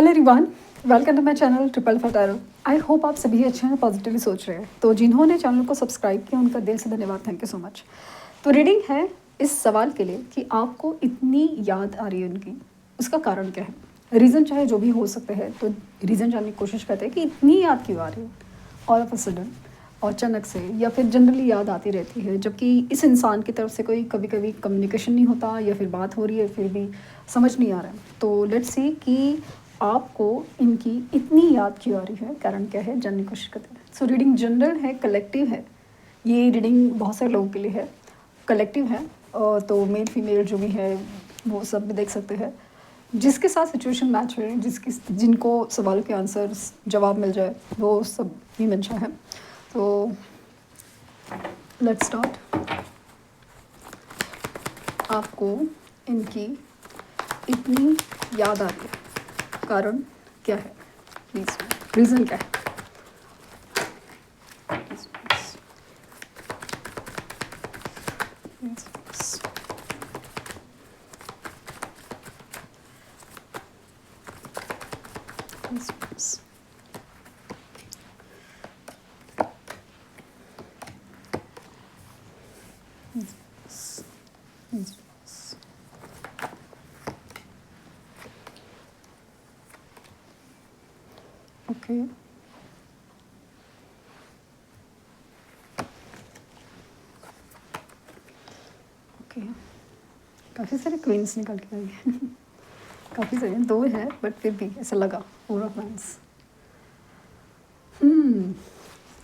Hello everyone, welcome to my channel triple फटारो। I hope आप सभी अच्छे हैं, पॉजिटिवली सोच रहे हैं। तो जिन्होंने चैनल को सब्सक्राइब किया उनका दिल से धन्यवाद, थैंक यू सो मच। तो रीडिंग है इस सवाल के लिए कि आपको इतनी याद आ रही है उनकी, उसका कारण क्या है। रीज़न चाहे जो भी हो सकते हैं, तो रीज़न जानने की कोशिश करते हैं कि इतनी याद क्यों आ रही है ऑल ऑफ अ सडन और अचानक से, या फिर जनरली याद आती रहती है जबकि इस इंसान की तरफ से कोई कभी कभी कम्युनिकेशन नहीं होता या फिर बात हो रही है फिर भी समझ नहीं आ रहा है। तो लेट्स सी कि आपको इनकी इतनी याद क्यों आ रही है, कारण क्या है, जानने की कोशिश करते हैं। सो रीडिंग जनरल है, कलेक्टिव है। ये रीडिंग बहुत सारे लोगों के लिए है, कलेक्टिव है। तो मेल फीमेल जो भी है वो सब भी देख सकते हैं। जिसके साथ सिचुएशन मैच है, जिनको सवाल के आंसर्स जवाब मिल जाए वो सब ही मंशा है। तो लेट्स स्टार्ट। आपको इनकी इतनी याद आ रही है, कारण क्या है, प्लीज रीज़न क्या है। Please, please. Please, please. Please, please. Please, please. Please, please. Okay. Okay, काफ़ी सारे क्वींस निकल के आई हैं। काफ़ी सारे, दो है बट फिर भी ऐसा लगा 4 ऑफ वांड्स।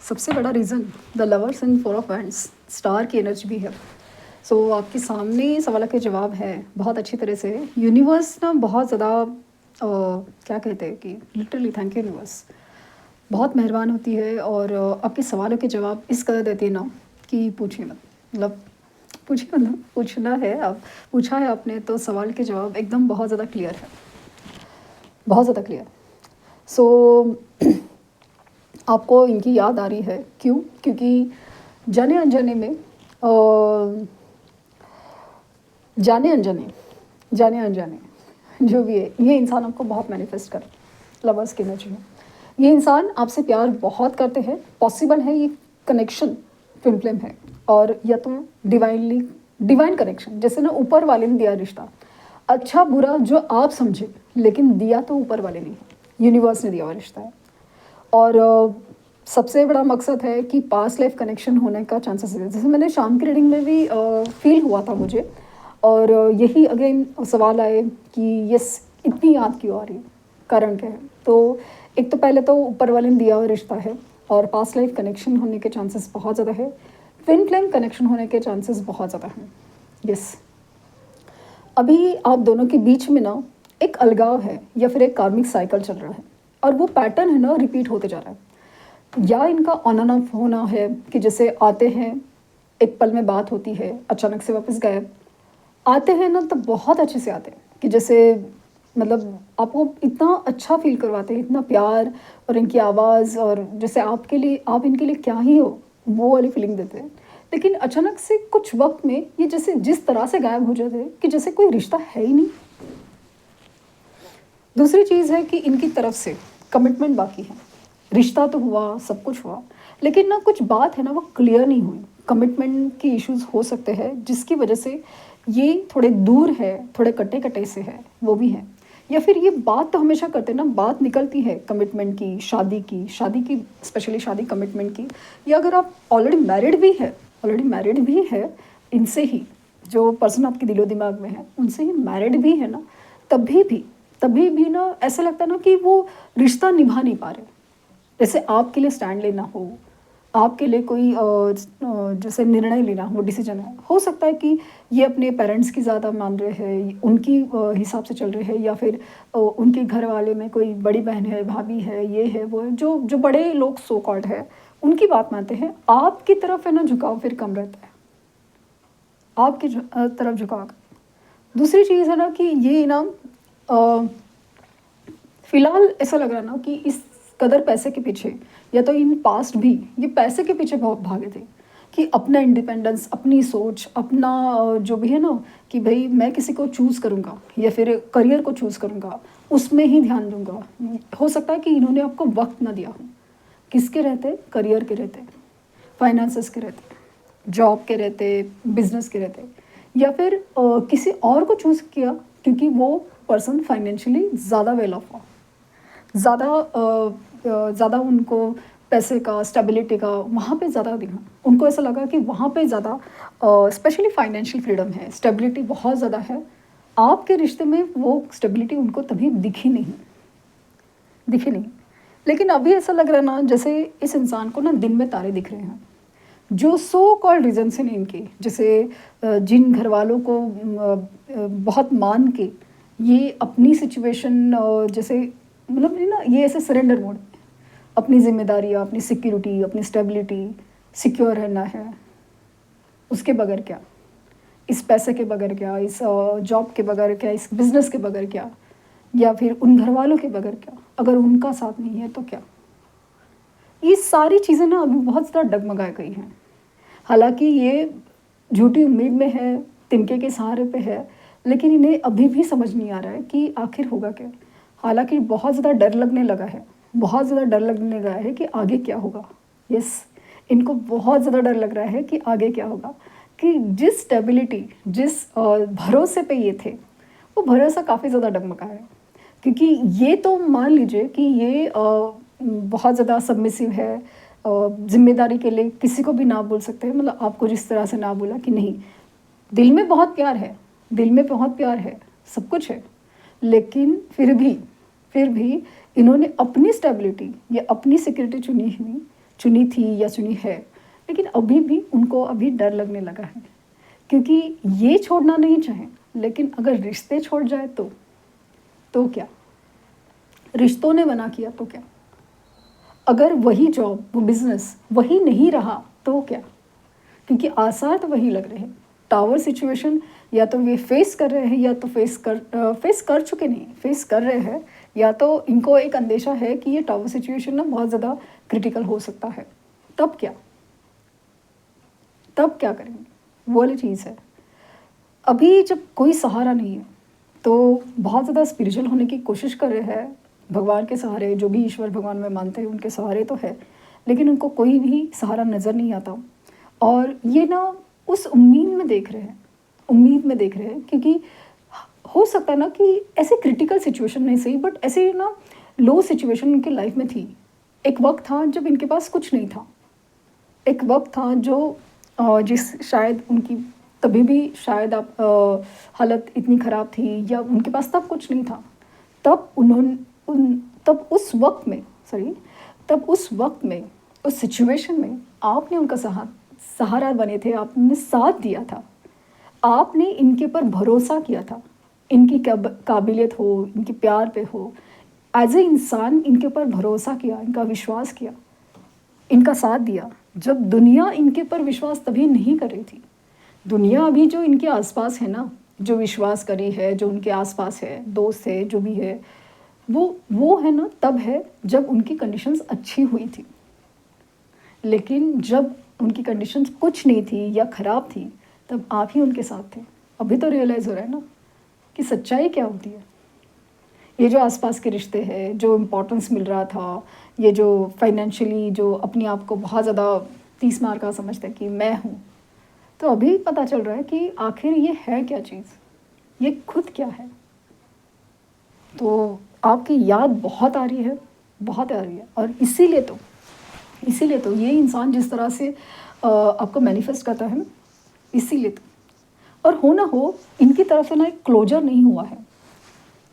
सबसे बड़ा reason the lovers and 4 of wands, star की एनर्जी भी है। सो आपके सामने सवाल के जवाब है बहुत अच्छी तरह से। यूनिवर्स ना बहुत ज़्यादा क्या कहते हैं कि लिटरली थैंक यू यूनिवर्स, बहुत मेहरबान होती है और आपके सवालों के जवाब इस कदर देती है ना कि पूछिए मत। मतलब पूछिए मतलब पूछना है, आप पूछा है आपने तो सवाल के जवाब एकदम बहुत ज़्यादा क्लियर है, बहुत ज़्यादा क्लियर। सो आपको इनकी याद आ रही है, क्यों? क्योंकि जाने अनजाने में जाने अनजाने जो भी है, ये इंसान आपको बहुत मैनिफेस्ट कर, लवर्स की एनर्जी में ये इंसान आपसे प्यार बहुत करते हैं। पॉसिबल है ये कनेक्शन ट्विन फ्लेम है, और या तो डिवाइन कनेक्शन, जैसे ना ऊपर वाले ने दिया रिश्ता, अच्छा बुरा जो आप समझे, लेकिन दिया तो ऊपर वाले नहीं है, यूनिवर्स ने दिया हुआ रिश्ता है। और सबसे बड़ा मकसद है कि पास्ट लाइफ कनेक्शन होने का चांसेस है, जैसे मैंने शाम की रीडिंग में भी फील हुआ था मुझे। और यही अगेन सवाल आए कि यस इतनी याद क्यों आ रही है, कारण क्या है। तो एक तो पहले तो ऊपर वाले ने दिया हुआ रिश्ता है, और पास्ट लाइफ कनेक्शन होने के चांसेस बहुत ज़्यादा है, ट्विन फ्लेम कनेक्शन होने के चांसेस बहुत ज़्यादा हैं। यस, अभी आप दोनों के बीच में ना एक अलगाव है या फिर एक कार्मिक साइकिल चल रहा है, और वो पैटर्न है ना रिपीट होते जा रहा है। या इनका ऑन एंड ऑफ होना है कि जैसे आते हैं, एक पल में बात होती है, अचानक से वापस गायब। आते हैं ना तो बहुत अच्छे से आते हैं कि जैसे मतलब आपको इतना अच्छा फील करवाते हैं, इतना प्यार, और इनकी आवाज़, और जैसे आपके लिए आप इनके लिए क्या ही हो वो वाली फीलिंग देते हैं। लेकिन अचानक से कुछ वक्त में ये जैसे जिस तरह से गायब हो जाते हैं कि जैसे कोई रिश्ता है ही नहीं। दूसरी चीज़ है कि इनकी तरफ से कमिटमेंट बाकी है। रिश्ता तो हुआ, सब कुछ हुआ, लेकिन ना कुछ बात है ना वो क्लियर नहीं हुई। कमिटमेंट की इश्यूज हो सकते हैं जिसकी वजह से ये थोड़े दूर है, थोड़े कटे कटे से है, वो भी है। या फिर ये बात तो हमेशा करते हैं ना, बात निकलती है कमिटमेंट की, शादी की स्पेशली शादी कमिटमेंट की। या अगर आप ऑलरेडी मैरिड भी है इनसे ही, जो पर्सन आपके दिलो दिमाग में है उनसे ही मैरिड भी है ना, तभी भी ना ऐसा लगता है ना कि वो रिश्ता निभा नहीं पा रहे। जैसे आपके लिए स्टैंड लेना हो, आपके लिए कोई जैसे निर्णय लेना हो, डिसीजन है, हो सकता है कि ये अपने पेरेंट्स की ज़्यादा मान रहे हैं, उनकी हिसाब से चल रहे हैं, या फिर उनके घर वाले में कोई बड़ी बहन है, भाभी है, ये है वो है, जो जो बड़े लोग सो कॉल्ड है उनकी बात मानते हैं। आपकी तरफ है ना झुकाव फिर कम रहता है, आपकी तरफ झुकाव। दूसरी चीज़ है ना कि ये ना फिलहाल ऐसा लग रहा ना कि इस कदर पैसे के पीछे, या तो इन पास्ट भी ये पैसे के पीछे बहुत भागे थे कि अपना इंडिपेंडेंस, अपनी सोच, अपना जो भी है ना कि भाई मैं किसी को चूज़ करूँगा या फिर करियर को चूज़ करूँगा, उसमें ही ध्यान दूंगा। हो सकता है कि इन्होंने आपको वक्त ना दिया हो। किसके रहते? करियर के रहते, फाइनेंसेस के रहते, जॉब के रहते, बिजनेस के रहते, या फिर किसी और को चूज़ किया क्योंकि वो पर्सन फाइनेंशियली ज़्यादा वेल ऑफ हो, ज़्यादा उनको पैसे का, स्टेबिलिटी का वहाँ पे ज़्यादा दिखा। उनको ऐसा लगा कि वहाँ पे ज़्यादा स्पेशली फाइनेंशियल फ्रीडम है, स्टेबिलिटी बहुत ज़्यादा है। आपके रिश्ते में वो स्टेबिलिटी उनको तभी दिखी नहीं। लेकिन अभी ऐसा लग रहा है ना, जैसे इस इंसान को ना दिन में तारे दिख रहे हैं, जो सो कॉल्ड रीजन्स हैं इनके, जैसे जिन घर वालों को बहुत मान के ये अपनी सिचुएशन, जैसे मतलब ना ये ऐसे सरेंडर मोड, अपनी जिम्मेदारियाँ, अपनी सिक्योरिटी, अपनी स्टेबिलिटी, सिक्योर रहना है, उसके बगैर क्या, इस पैसे के बगैर क्या, इस जॉब के बगैर क्या, इस बिज़नेस के बगैर क्या, या फिर उन घर वालों के बगैर क्या, अगर उनका साथ नहीं है तो क्या। ये सारी चीज़ें ना अभी बहुत ज़्यादा डगमगा गई हैं। हालांकि ये झूठी उम्मीद में है, तिनके के सहारे पे है, लेकिन इन्हें अभी भी समझ नहीं आ रहा है कि आखिर होगा क्या। हालांकि बहुत ज़्यादा डर लगने लगा है, बहुत ज़्यादा डर लगने लगा है कि आगे क्या होगा। यस, इनको बहुत ज़्यादा डर लग रहा है कि आगे क्या होगा, कि जिस स्टेबिलिटी, जिस भरोसे पे ये थे, वो भरोसा काफ़ी ज़्यादा डगमगा है। क्योंकि ये तो मान लीजिए कि ये बहुत ज़्यादा सबमिसिव है, जिम्मेदारी के लिए किसी को भी ना बोल सकते हैं, मतलब आपको जिस तरह से ना बोला कि नहीं, दिल में बहुत प्यार है, दिल में बहुत प्यार है, सब कुछ है, लेकिन फिर भी इन्होंने अपनी स्टेबिलिटी या अपनी सिक्योरिटी चुनी थी या चुनी है। लेकिन अभी भी उनको अभी डर लगने लगा है, क्योंकि ये छोड़ना नहीं चाहें, लेकिन अगर रिश्ते छोड़ जाए तो क्या, रिश्तों ने मना किया तो क्या, अगर वही जॉब, वो बिजनेस वही नहीं रहा तो क्या, क्योंकि आसार तो वही लग रहे हैं। टावर सिचुएशन या तो ये फेस कर रहे हैं, या तो फेस कर चुके, नहीं फेस कर रहे हैं, या तो इनको एक अंदेशा है कि ये टावर सिचुएशन ना बहुत ज़्यादा क्रिटिकल हो सकता है। तब क्या करेंगे, वो वाली चीज़ है। अभी जब कोई सहारा नहीं है तो बहुत ज़्यादा स्पिरिचुअल होने की कोशिश कर रहे हैं, भगवान के सहारे, जो भी ईश्वर भगवान में मानते हैं उनके सहारे तो है, लेकिन उनको कोई भी सहारा नज़र नहीं आता। और ये ना उस उम्मीद में देख रहे हैं, क्योंकि हो सकता है ना कि ऐसे क्रिटिकल सिचुएशन नहीं सही, बट ऐसे ना लो सिचुएशन उनकी लाइफ में थी। एक वक्त था जब इनके पास कुछ नहीं था, एक वक्त था जो जिस शायद उनकी तभी भी शायद हालत इतनी ख़राब थी, या उनके पास तब कुछ नहीं था, तब तब उस वक्त में उस सिचुएशन में आपने उनका सहारा बने थे, आपने साथ दिया था, आपने इनके पर भरोसा किया था, इनकी काबिलियत हो, इनके प्यार पे हो, एज ए इंसान इनके ऊपर भरोसा किया, इनका विश्वास किया, इनका साथ दिया। जब दुनिया इनके पर विश्वास तभी नहीं कर रही थी, दुनिया अभी जो इनके आसपास है ना, जो विश्वास करी है, जो उनके आसपास है, दोस्त है, जो भी है, वो है ना, तब है जब उनकी कंडीशंस अच्छी हुई थी। लेकिन जब उनकी कंडीशंस कुछ नहीं थी या ख़राब थी, तब आप ही उनके साथ थे। अभी तो रियलाइज़ हो रहा है ना कि सच्चाई क्या होती है। ये जो आसपास के रिश्ते हैं, जो इम्पोर्टेंस मिल रहा था, ये जो फाइनेंशियली जो अपने आप को बहुत ज़्यादा 30 मार का समझते हैं कि मैं हूँ, तो अभी पता चल रहा है कि आखिर ये है क्या चीज़, ये खुद क्या है। तो आपकी याद बहुत आ रही है, बहुत आ रही है, और इसीलिए तो ये इंसान जिस तरह से आपको मैनिफेस्ट करता है ना, इसीलिए तो। और हो ना हो, इनकी तरफ से ना एक क्लोजर नहीं हुआ है।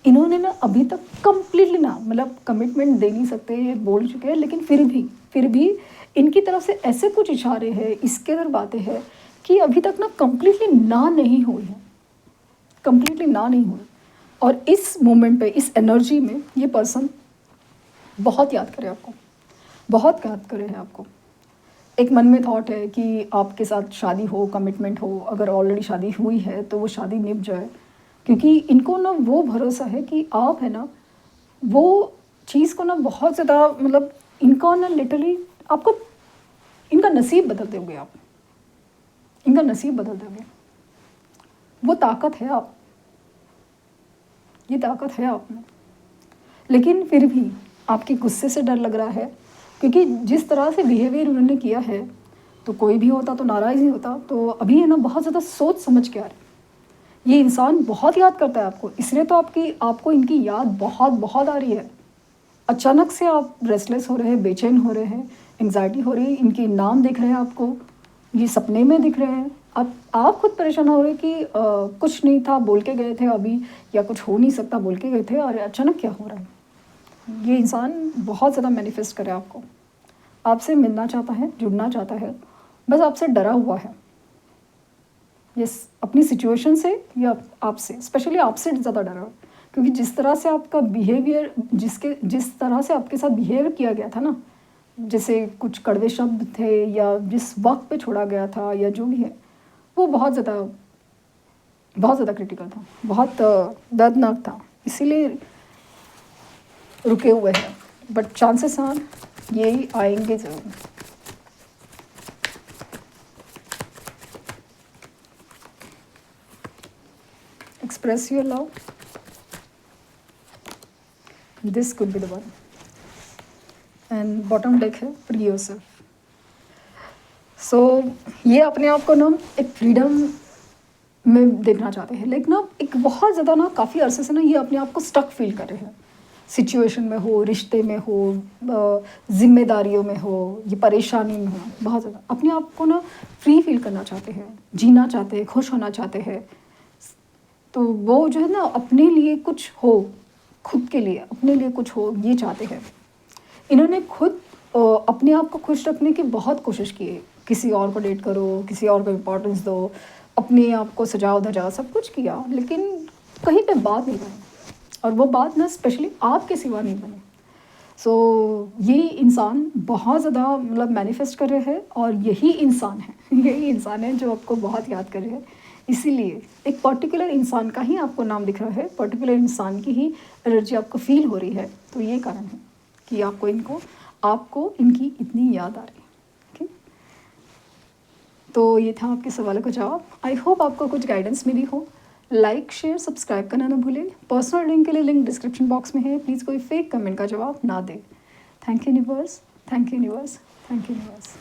इन्होंने ना अभी तक कम्प्लीटली ना, मतलब कमिटमेंट दे नहीं सकते, ये बोल चुके हैं, लेकिन फिर भी इनकी तरफ से ऐसे कुछ इशारे हैं, इसके अंदर बातें हैं कि अभी तक ना कम्प्लीटली ना नहीं हुई है, कम्प्लीटली ना नहीं हुई। और इस मोमेंट पे, इस एनर्जी में ये पर्सन बहुत याद करे आपको, बहुत याद करे है आपको। एक मन में थॉट है कि आपके साथ शादी हो, कमिटमेंट हो, अगर ऑलरेडी शादी हुई है तो वो शादी निभ जाए, क्योंकि इनको ना वो भरोसा है कि आप है ना, वो चीज़ को ना बहुत ज़्यादा, मतलब इनका ना लिटरली आपको, इनका नसीब बदल दोगे आप, इनका नसीब बदल दोगे। वो ताकत है आप, ये ताकत है आप में। लेकिन फिर भी आपके गुस्से से डर लग रहा है, क्योंकि जिस तरह से बिहेवियर उन्होंने किया है, तो कोई भी होता तो नाराज़ ही होता। तो अभी है ना बहुत ज़्यादा सोच समझ के आ रहा है। ये इंसान बहुत याद करता है आपको, इसलिए तो आपको इनकी याद बहुत बहुत आ रही है। अचानक से आप रेस्टलेस हो रहे हैं, बेचैन हो रहे हैं, एंग्जाइटी हो रही है, इनके नाम दिख रहे हैं आपको, ये सपने में दिख रहे हैं। आप खुद परेशान हो रहे हैं कि कुछ नहीं था, बोल के गए थे अभी, या कुछ हो नहीं सकता बोल के गए थे, और अचानक क्या हो रहा है। ये इंसान बहुत ज़्यादा मैनिफेस्ट करे आपको, आपसे मिलना चाहता है, जुड़ना चाहता है, बस आपसे डरा हुआ है। यस, अपनी सिचुएशन से या आपसे, स्पेशली आपसे ज़्यादा डरा है, क्योंकि जिस तरह से आपका बिहेवियर, जिस तरह से आपके साथ बिहेव किया गया था ना, जैसे कुछ कड़वे शब्द थे या जिस वक्त पे छोड़ा गया था या जो भी है, वो बहुत ज़्यादा क्रिटिकल था, बहुत दर्दनाक था, इसीलिए रुके हुए हैं। बट चांसेस आर ये आएंगे ज़रूर। Express your love, this could be the one. And bottom deck है फ्री योरसेल्फ। सो ये अपने आप को ना एक फ्रीडम में देखना चाहते हैं, लेकिन ना एक बहुत ज़्यादा ना काफ़ी अरसे से ना ये अपने आप को स्टक फील कर रहे हैं। सिचुएशन में हो, रिश्ते में हो, जिम्मेदारियों में हो, ये परेशानी में हो, बहुत ज़्यादा अपने आप को ना फ्री फील करना चाहते हैं, जीना चाहते हैं, खुश होना चाहते हैं। तो वो जो है ना अपने लिए कुछ हो, खुद के लिए अपने लिए कुछ हो, ये चाहते हैं। इन्होंने खुद अपने आप को खुश रखने की बहुत कोशिश की है। किसी और को डेट करो, किसी और को इम्पोर्टेंस दो, अपने आप को सजाओ धजाओ, सब कुछ किया, लेकिन कहीं पे बात नहीं बनी, और वो बात ना स्पेशली आपके सिवा नहीं बनी। सो ये इंसान बहुत ज़्यादा मतलब मैनिफेस्ट कर रहे हैं, और यही इंसान है जो आपको बहुत याद कर रहे हैं। इसीलिए एक पर्टिकुलर इंसान का ही आपको नाम दिख रहा है, पर्टिकुलर इंसान की ही एनर्जी आपको फील हो रही है। तो ये कारण है कि आपको इनकी इतनी याद आ रही है। ओके, तो ये था आपके सवालों का जवाब। आई होप आपको कुछ गाइडेंस मिली हो। लाइक, शेयर, सब्सक्राइब करना ना भूलें। पर्सनल लिंक के लिए लिंक डिस्क्रिप्शन बॉक्स में है। प्लीज़ कोई फेक कमेंट का जवाब ना दें। Thank you universe, thank you universe, thank you universe.